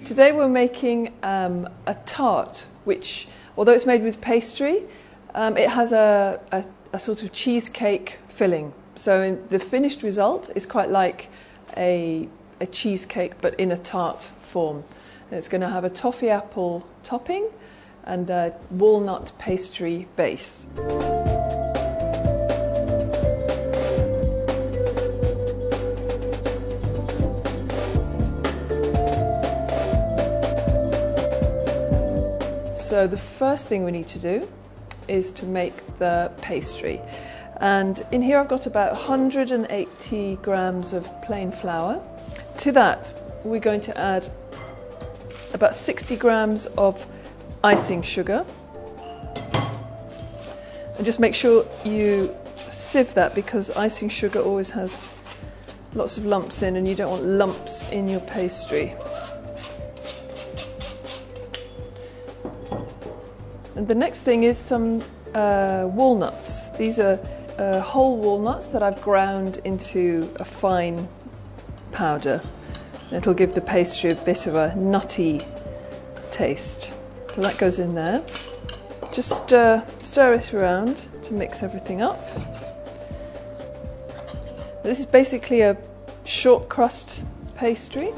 Today we're making a tart, which, although it's made with pastry, it has a sort of cheesecake filling. So the finished result is quite like a cheesecake, but in a tart form. And it's going to have a toffee apple topping and a walnut pastry base. So the first thing we need to do is to make the pastry. And in here I've got about 180 grams of plain flour. To that we're going to add about 60 grams of icing sugar. And just make sure you sieve that, because icing sugar always has lots of lumps in, and you don't want lumps in your pastry. And the next thing is some walnuts. These are whole walnuts that I've ground into a fine powder. It'll give the pastry a bit of a nutty taste. So that goes in there. Just stir it around to mix everything up. This is basically a short crust pastry.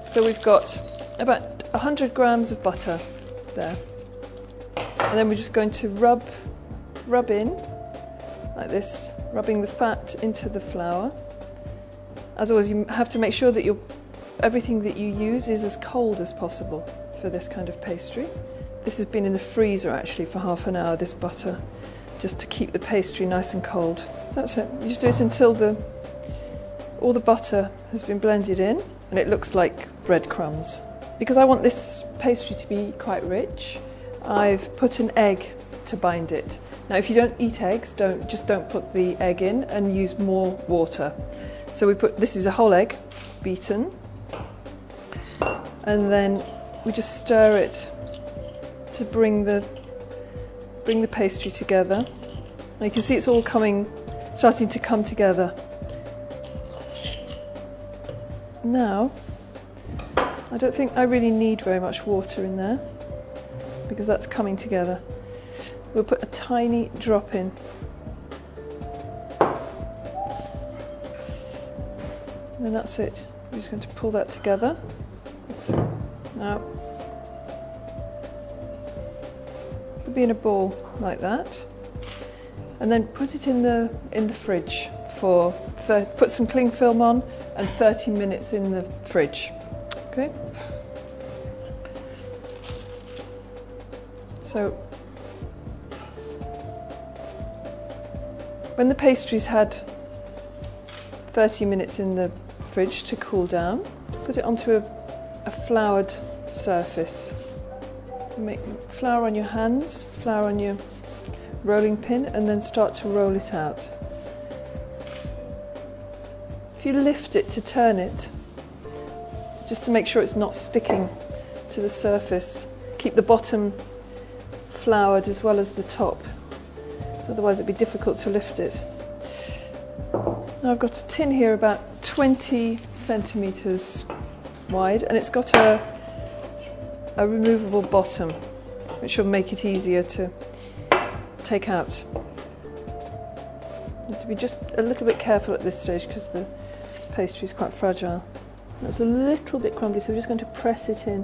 So we've got about 100 grams of butter there. And then we're just going to rub in like this, rubbing the fat into the flour. As always, you have to make sure that everything that you use is as cold as possible for this kind of pastry. This has been in the freezer actually for half an hour, this butter, just to keep the pastry nice and cold. That's it. You just do it until all the butter has been blended in and it looks like breadcrumbs. Because I want this pastry to be quite rich, I've put an egg to bind it. Now if you don't eat eggs, just don't put the egg in and use more water. So this is a whole egg, beaten, and then we just stir it to bring the pastry together. Now you can see it's all starting to come together. Now, I don't think I really need very much water in there, because that's coming together. We'll put a tiny drop in. And then that's it. We're just going to pull that together. Now, it'll be in a ball like that. And then put it in the fridge for, put some cling film on and 30 minutes in the fridge. Okay? So when the pastry's had 30 minutes in the fridge to cool down, put it onto a floured surface. Make flour on your hands, flour on your rolling pin, and then start to roll it out. If you lift it to turn it, just to make sure it's not sticking to the surface, keep the bottom floured as well as the top, otherwise it'd be difficult to lift it. Now I've got a tin here about 20 centimetres wide, and it's got a removable bottom which will make it easier to take out. You have to be just a little bit careful at this stage because the pastry is quite fragile. That's a little bit crumbly, so we're just going to press it in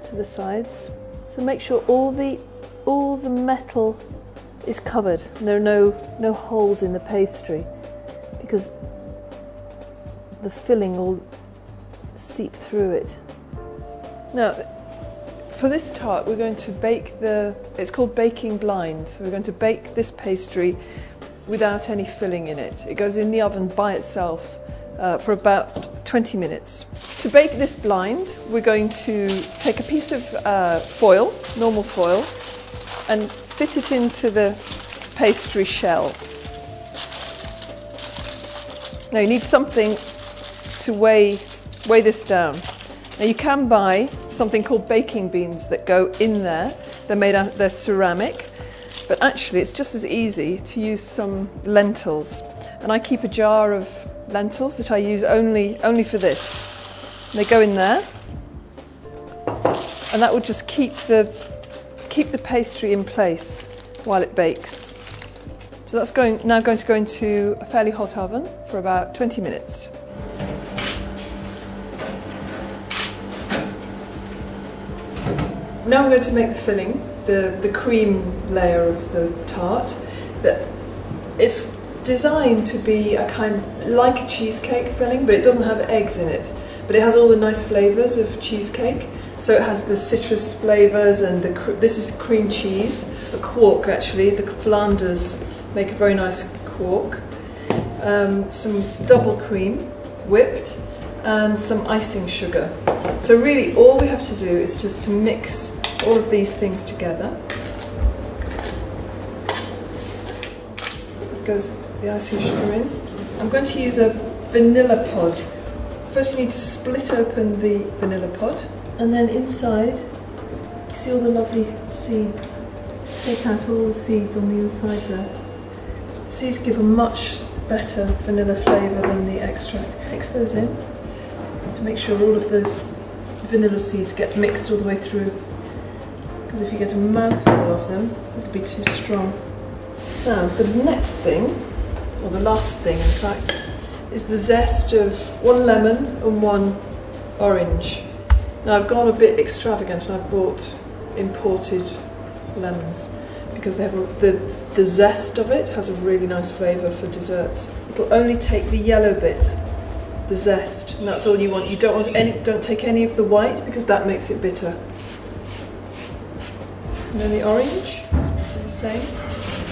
to the sides. So make sure all the metal is covered and there are no holes in the pastry, because the filling will seep through it. Now for this tart we're going to bake it's called baking blind, so we're going to bake this pastry without any filling in it. It goes in the oven by itself for about 20 minutes. To bake this blind, we're going to take a piece of foil, normal foil, and fit it into the pastry shell. Now you need something to weigh this down. Now you can buy something called baking beans that go in there. They're ceramic, but actually it's just as easy to use some lentils. And I keep a jar of lentils that I use only for this. And they go in there. and that will just keep the pastry in place while it bakes. So that's now going to go into a fairly hot oven for about 20 minutes. Now I'm going to make the filling, the cream layer of the tart. It's designed to be a kind like a cheesecake filling, but it doesn't have eggs in it. But it has all the nice flavours of cheesecake. So it has the citrus flavours, and this is cream cheese, a quark actually. The Flanders make a very nice quark. Some double cream, whipped, and some icing sugar. So really all we have to do is just to mix all of these things together. There goes the icing sugar in. I'm going to use a vanilla pod. First you need to split open the vanilla pod, and then inside you see all the lovely seeds. Take out all the seeds on the inside there. The seeds give a much better vanilla flavour than the extract. Mix those in to make sure all of those vanilla seeds get mixed all the way through, because if you get a mouthful of them it'll be too strong. Now the next thing, or the last thing in fact, is the zest of 1 lemon and 1 orange. Now I've gone a bit extravagant and I've bought imported lemons because they have the zest of it has a really nice flavour for desserts. It'll only take the yellow bit, the zest, and that's all you want. You don't take any of the white because that makes it bitter. And then the orange, do the same,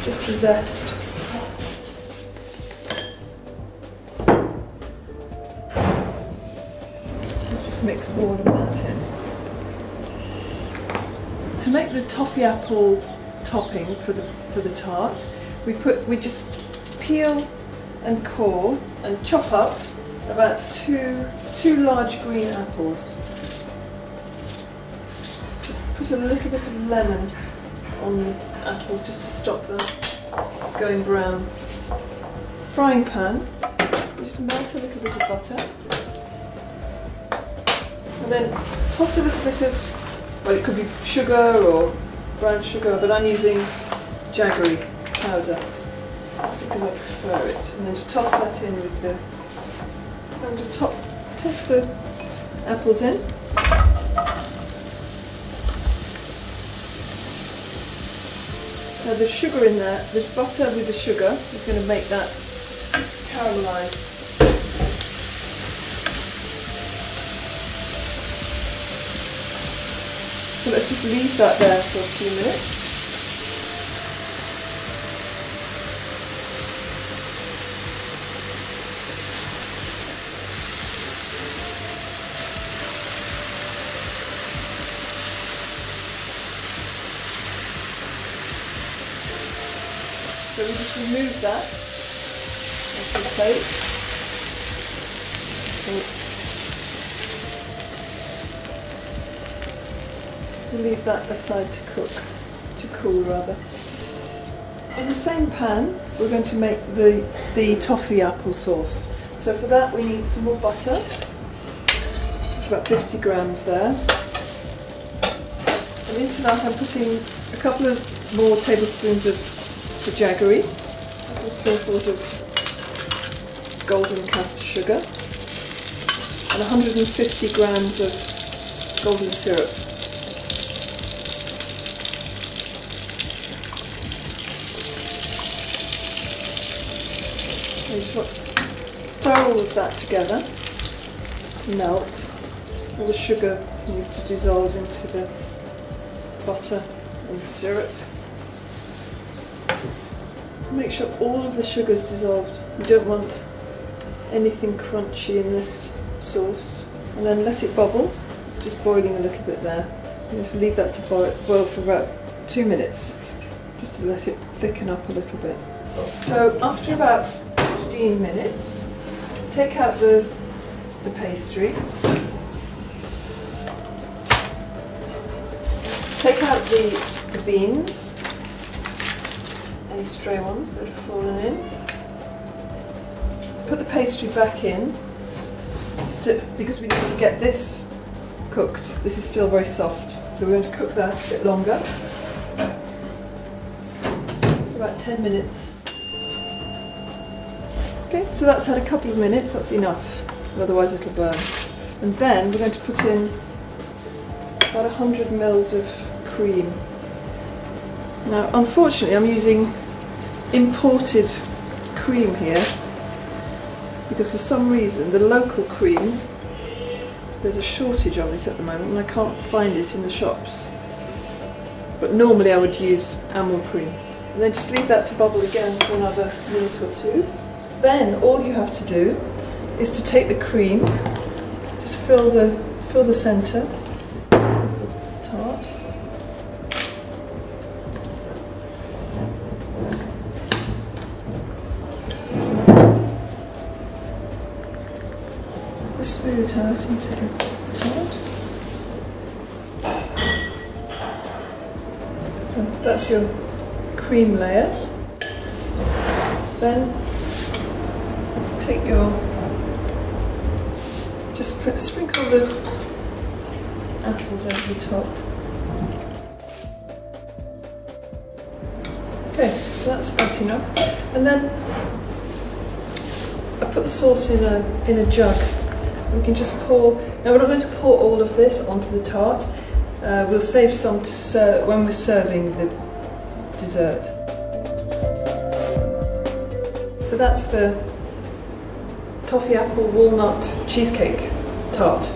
just the zest. Just mix all of that in. To make the toffee apple topping for the tart, we just peel and core and chop up about two large green apples. Put a little bit of lemon on the apples just to stop them going brown. Frying pan, we just melt a little bit of butter, and then toss a little bit of, well, it could be sugar or brown sugar, but I'm using jaggery powder because I prefer it. And then just toss that in with the, and just toss the apples in. Now the sugar in there, the butter with the sugar is going to make that caramelise. So let's just leave that there for a few minutes. So we just remove that onto the plate. We'll leave that aside to cool rather. In the same pan, we're going to make the toffee apple sauce. So for that we need some more butter. It's about 50 grams there. And into that I'm putting a couple of more tablespoons of the jaggery, a couple of spoonfuls of golden caster sugar, and 150 grams of golden syrup. So just stir all of that together to melt. All the sugar needs to dissolve into the butter and the syrup. Make sure all of the sugar is dissolved. You don't want anything crunchy in this sauce. And then let it bubble. It's just boiling a little bit there. You just leave that to boil for about 2 minutes, just to let it thicken up a little bit. So after about 15 minutes, take out the pastry. Take out the beans, any stray ones that have fallen in. Put the pastry back in, because we need to get this cooked. This is still very soft, so we're going to cook that a bit longer. About 10 minutes. Okay, so that's had a couple of minutes, that's enough, otherwise it'll burn. And then we're going to put in about 100 mils of cream. Now, unfortunately, I'm using imported cream here because for some reason the local cream, there's a shortage of it at the moment and I can't find it in the shops. But normally I would use amyl cream. And then just leave that to bubble again for another minute or two. Then all you have to do is to take the cream, just fill the centre of the tart. Just smooth it out into the tart. So that's your cream layer. Then take just sprinkle the apples over the top. Okay, so that's about enough. And then I put the sauce in a jug. We can just pour. Now we're not going to pour all of this onto the tart. We'll save some to serve when we're serving the dessert. So that's the toffee apple walnut cheesecake tart.